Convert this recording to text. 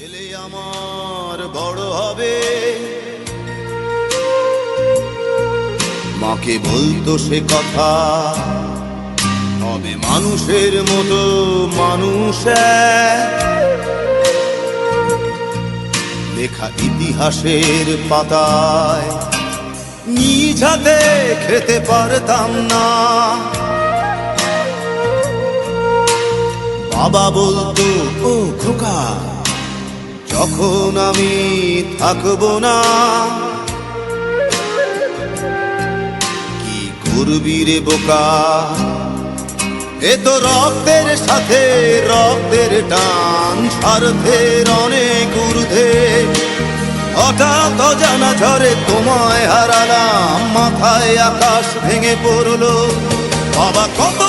ছেলে আমার বড় হবে, মাকে বলতো সে কথা, হবে মানুষের মতো মানুষ লেখা ইতিহাসের পাতায় নিজ হাতে খেতে পারতাম না। বাবা বলতো, ও খোকা, যখন আমি থাকবো না, কি করবি রে বোকা, এ তো রক্তের সাথে রক্তের টান, স্বার্থের অনেক ঊর্ধ্বে। হঠাৎ অজানা ঝড়ে তোমায় হারালাম, মাথায় আকাশ ভেঙে পড়লো। বাবা কত